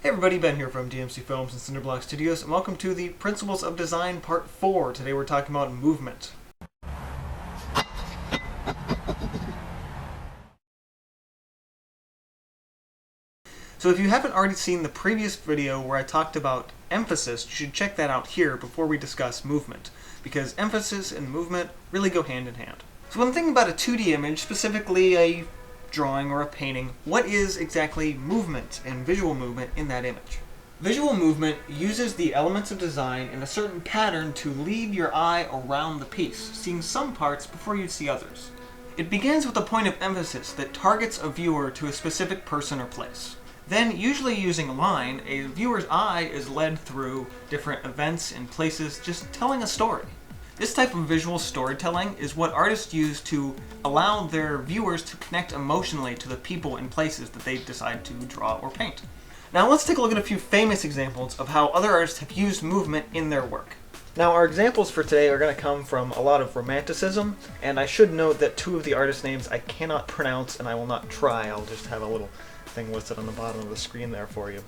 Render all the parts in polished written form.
Hey everybody, Ben here from DMC Films and Cinderblock Studios, and welcome to the Principles of Design Part 4. Today we're talking about movement. So if you haven't already seen the previous video where I talked about emphasis, you should check that out here before we discuss movement, because emphasis and movement really go hand in hand. So when thinking about a 2D image, specifically a drawing or a painting, what is exactly movement and visual movement in that image? Visual movement uses the elements of design in a certain pattern to lead your eye around the piece, seeing some parts before you see others. It begins with a point of emphasis that targets a viewer to a specific person or place. Then, usually using a line, a viewer's eye is led through different events and places, just telling a story. This type of visual storytelling is what artists use to allow their viewers to connect emotionally to the people and places that they decide to draw or paint. Now let's take a look at a few famous examples of how other artists have used movement in their work. Now our examples for today are going to come from a lot of Romanticism, and I should note that two of the artists' names I cannot pronounce and I will not try. I'll just have a little thing listed on the bottom of the screen there for you.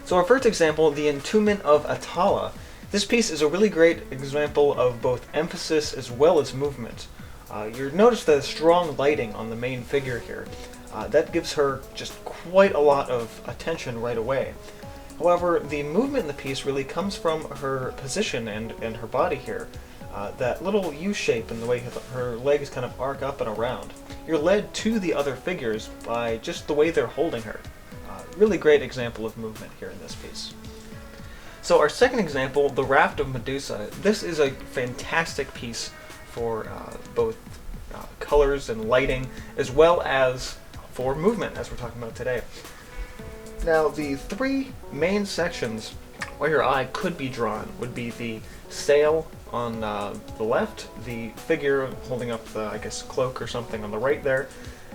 So our first example, the Entombment of Atala. This piece is a really great example of both emphasis as well as movement. You'll notice the strong lighting on the main figure here. That gives her just quite a lot of attention right away. However, the movement in the piece really comes from her position and her body here. That little U shape in the way her legs kind of arc up and around. You're led to the other figures by just the way they're holding her. Really great example of movement here in this piece. So our second example, The Raft of Medusa. This is a fantastic piece for both colors and lighting, as well as for movement, as we're talking about today. Now, the three main sections where your eye could be drawn would be the sail on the left, the figure holding up the, cloak or something on the right there,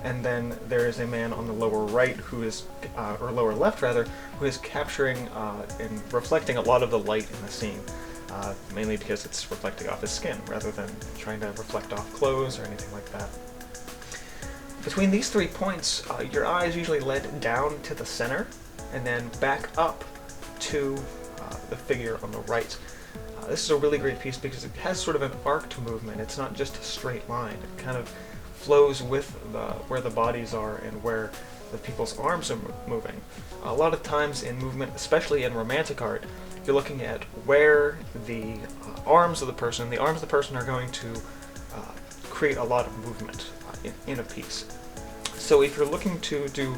and then there is a man on the lower right who is, or lower left rather, who is capturing and reflecting a lot of the light in the scene, mainly because it's reflecting off his skin rather than trying to reflect off clothes or anything like that. Between these 3 points, your eye is usually led down to the center and then back up to the figure on the right. This is a really great piece because it has sort of an arced movement. It's not just a straight line. It kind of flows with where the bodies are and where the people's arms are moving. A lot of times in movement, especially in romantic art, you're looking at where the arms of the person are going to create a lot of movement in a piece. So if you're looking to do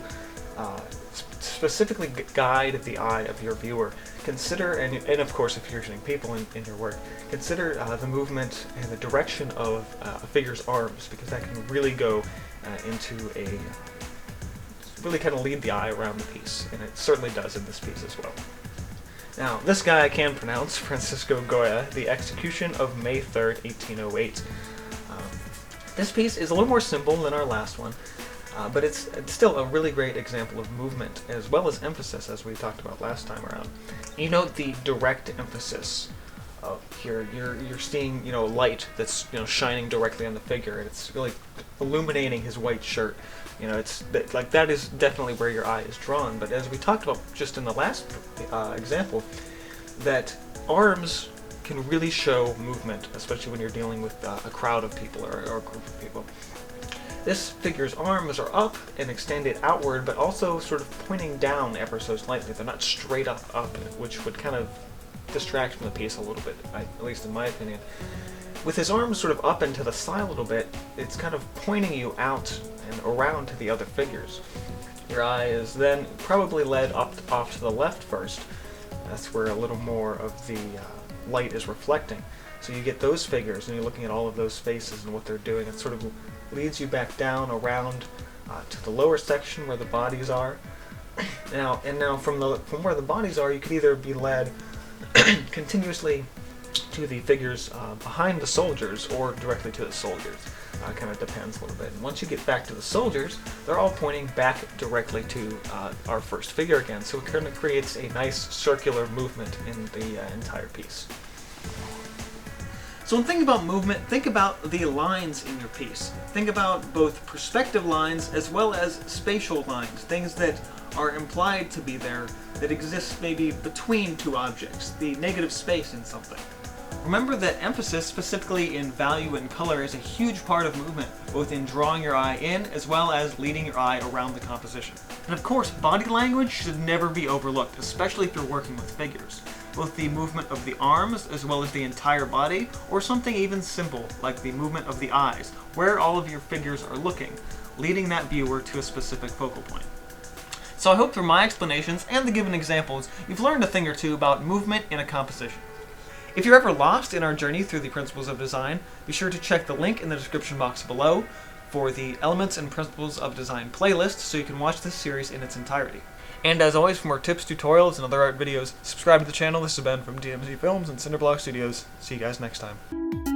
specifically guide the eye of your viewer, consider, and of course if you're using people in your work, consider the movement and the direction of a figure's arms, because that can really go into really kind of lead the eye around the piece, and it certainly does in this piece as well. Now, this guy I can pronounce, Francisco Goya, The Execution of May 3rd, 1808. This piece is a little more simple than our last one, but it's still a really great example of movement as well as emphasis, as we talked about last time around. You note the direct emphasis here. You're seeing light that's shining directly on the figure, and it's really illuminating his white shirt. It's like that is definitely where your eye is drawn. But as we talked about just in the last example, that arms can really show movement, especially when you're dealing with a crowd of people or a group of people. This figure's arms are up and extended outward, but also sort of pointing down ever so slightly. They're not straight up, which would kind of distract from the piece a little bit, at least in my opinion. With his arms sort of up and to the side a little bit, it's kind of pointing you out and around to the other figures. Your eye is then probably led off to the left first. That's where a little more of the light is reflecting. So you get those figures and you're looking at all of those faces and what they're doing. It sort of leads you back down around to the lower section where the bodies are. Now from where the bodies are, you could either be led continuously to the figures behind the soldiers or directly to the soldiers. Kind of depends a little bit. And once you get back to the soldiers, they're all pointing back directly to our first figure again. So it kind of creates a nice circular movement in the entire piece. So when thinking about movement, think about the lines in your piece. Think about both perspective lines as well as spatial lines, things that are implied to be there that exists maybe between two objects, the negative space in something. Remember that emphasis, specifically in value and color, is a huge part of movement, both in drawing your eye in as well as leading your eye around the composition. And of course, body language should never be overlooked, especially if you're working with figures. Both the movement of the arms as well as the entire body, or something even simple like the movement of the eyes, where all of your figures are looking, leading that viewer to a specific focal point. So I hope through my explanations and the given examples, you've learned a thing or two about movement in a composition. If you're ever lost in our journey through the principles of design, be sure to check the link in the description box below for the Elements and Principles of Design playlist so you can watch this series in its entirety. And as always, for more tips, tutorials, and other art videos, subscribe to the channel. This has been from DMZ Films and Cinderblock Studios. See you guys next time.